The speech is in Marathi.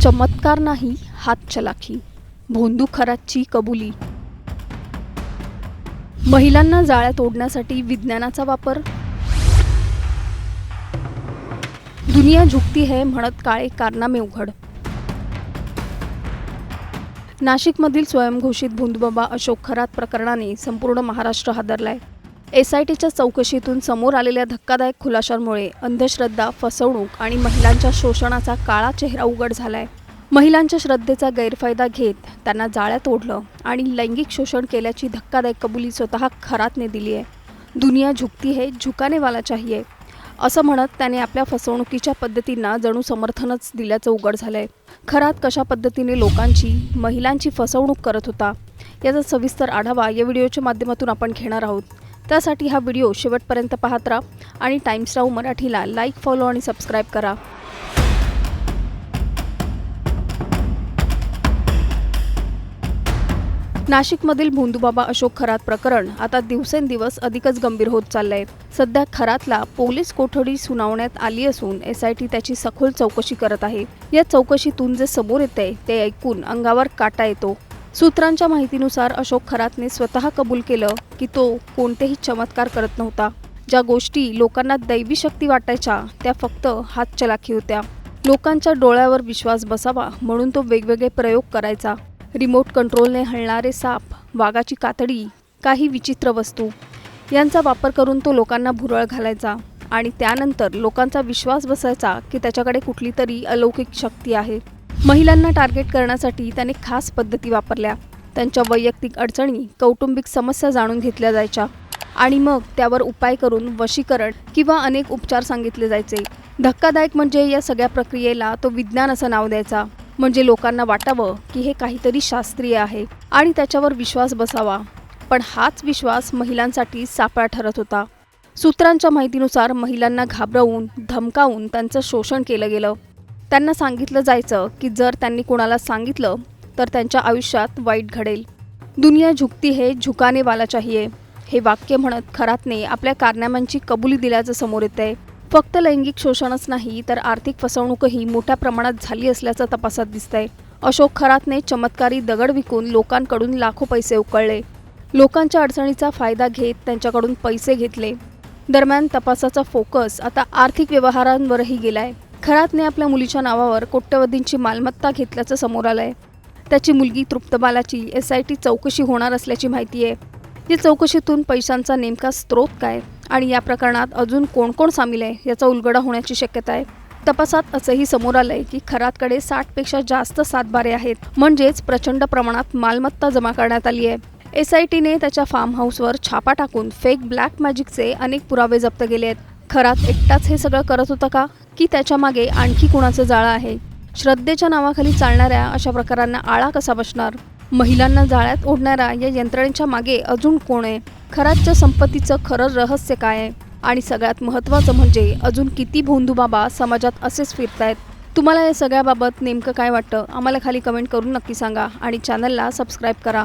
चमत्कार नाही, हातचलाखी. भोंदू खरातची कबुली. महिलांना जाळ्यात ओढण्यासाठी विज्ञानाचा वापर. दुनिया झुकती है म्हणत काळे कारनामे उघड. नाशिकमधील स्वयंघोषित भोंदूबाबा अशोक खरात प्रकरणाने संपूर्ण महाराष्ट्र हादरलाय. SITच्या चौकशीतून समोर आलेल्या धक्कादायक खुलाशांमुळे अंधश्रद्धा, फसवणूक आणि महिलांच्या शोषणाचा काळा चेहरा उघड झालाय. महिलांच्या श्रद्धेचा गैरफायदा घेत त्यांना जाळ्यात ओढलं आणि लैंगिक शोषण केल्याची धक्कादायक कबुली स्वतः खरातने दिली आहे. दुनिया झुकती है, झुकाने वाला चाहिए असं म्हणत त्याने आपल्या फसवणुकीच्या पद्धतींना जणू समर्थनच दिल्याचं उघड झालंय. खरात कशा पद्धतीने लोकांची, महिलांची फसवणूक करत होता याचा सविस्तर आढावा या व्हिडिओच्या माध्यमातून आपण घेणार आहोत. त्यासाठी हा व्हिडिओ शेवटपर्यंत पाहत राहा आणि टाइम्स नाऊ मराठीला लाईक, फॉलो आणि सबस्क्राईब करा. नाशिकमधील भोंदूबाबा अशोक खरात प्रकरण आता दिवसेंदिवस अधिकच गंभीर होत चाललंय. सध्या खरातला पोलीस कोठडी सुनावण्यात आली असून SIT त्याची सखोल चौकशी करत आहे. या चौकशीतून जे समोर येते ते ऐकून अंगावर काटा येतो. सूत्रांच्या माहितीनुसार अशोक खरातने स्वतः कबूल केलं की तो कोणतेही चमत्कार करत नव्हता. ज्या गोष्टी लोकांना दैवी शक्ती वाटायच्या त्या फक्त हातचलाखी होत्या. लोकांच्या डोळ्यावर विश्वास बसावा म्हणून तो वेगवेगळे प्रयोग करायचा. रिमोट कंट्रोलने हलणारे साप, वाघाची कातडी, काही विचित्र वस्तू यांचा वापर करून तो लोकांना भुरळ घालायचा आणि त्यानंतर लोकांचा विश्वास बसायचा की त्याच्याकडे कुठली तरी अलौकिक शक्ती आहे. महिलांना टार्गेट करण्यासाठी त्याने खास पद्धती वापरल्या. त्यांच्या वैयक्तिक अडचणी, कौटुंबिक समस्या जाणून घेतल्या जायच्या आणि मग त्यावर उपाय करून वशीकरण किंवा अनेक उपचार सांगितले जायचे. धक्कादायक म्हणजे या सगळ्या प्रक्रियेला तो विज्ञान असं नाव द्यायचा. म्हणजे लोकांना वाटावं की हे काहीतरी शास्त्रीय आहे आणि त्याच्यावर विश्वास बसावा. पण हाच विश्वास महिलांसाठी सापळा ठरत होता. सूत्रांच्या माहितीनुसार महिलांना घाबरवून, धमकावून त्यांचं शोषण केलं गेलं. त्यांना सांगितलं जायचं की जर त्यांनी कोणाला सांगितलं तर त्यांच्या आयुष्यात वाईट घडेल. दुनिया झुकती है, झुकाने वाला चाहिए हे वाक्य म्हणत खरातने आपल्या कारनाम्यांची कबुली दिल्याचं समोर येतंय. फक्त लैंगिक शोषणच नाही तर आर्थिक फसवणूकही मोठ्या प्रमाणात झाली असल्याचं तपासात दिसतंय. अशोक खरातने चमत्कारी दगड विकून लोकांकडून लाखो पैसे उकळले. लोकांच्या अडचणीचा फायदा घेत त्यांच्याकडून पैसे घेतले. दरम्यान तपासाचा फोकस आता आर्थिक व्यवहारांवरही गेलाय. खरातने आपल्या मुलीच्या नावावर कोट्यवधींची मालमत्ता घेतल्याचं समोर आलंय. त्याची मुलगी तृप्तबालाची SIT चौकशी होणार असल्याची माहिती आहे. या चौकशीतून पैशांचा नेमका स्रोत काय आणि या प्रकरणात अजून कोण कोण सामील आहे याचा उलगडा होण्याची शक्यता आहे. तपासात असंही समोर आलंय की खरातकडे 60 पेक्षा जास्त सातबारे आहेत. म्हणजेच प्रचंड प्रमाणात मालमत्ता जमा करण्यात आली आहे. SITने त्याच्या फार्म हाऊसवर छापा टाकून फेक ब्लॅक मॅजिकचे अनेक पुरावे जप्त केले आहेत. खरात एकटाच हे सगळं करत होता का की त्याच्या मागे आणखी कुणाचं जाळं आहे? श्रद्धेच्या नावाखाली चालणाऱ्या अशा प्रकारांना आळा कसा बसणार? महिलांना जाळ्यात ओढणाऱ्या या यंत्रणेच्या मागे अजून कोण आहे? खरातच्या संपत्तीचं खरं रहस्य काय आहे? आणि सगळ्यात महत्त्वाचं म्हणजे अजून किती भोंदूबाबा समाजात असेच फिरतायत? तुम्हाला या सगळ्याबाबत नेमकं काय वाटतं? आम्हाला खाली कमेंट करून नक्की सांगा आणि चॅनलला सबस्क्राईब करा.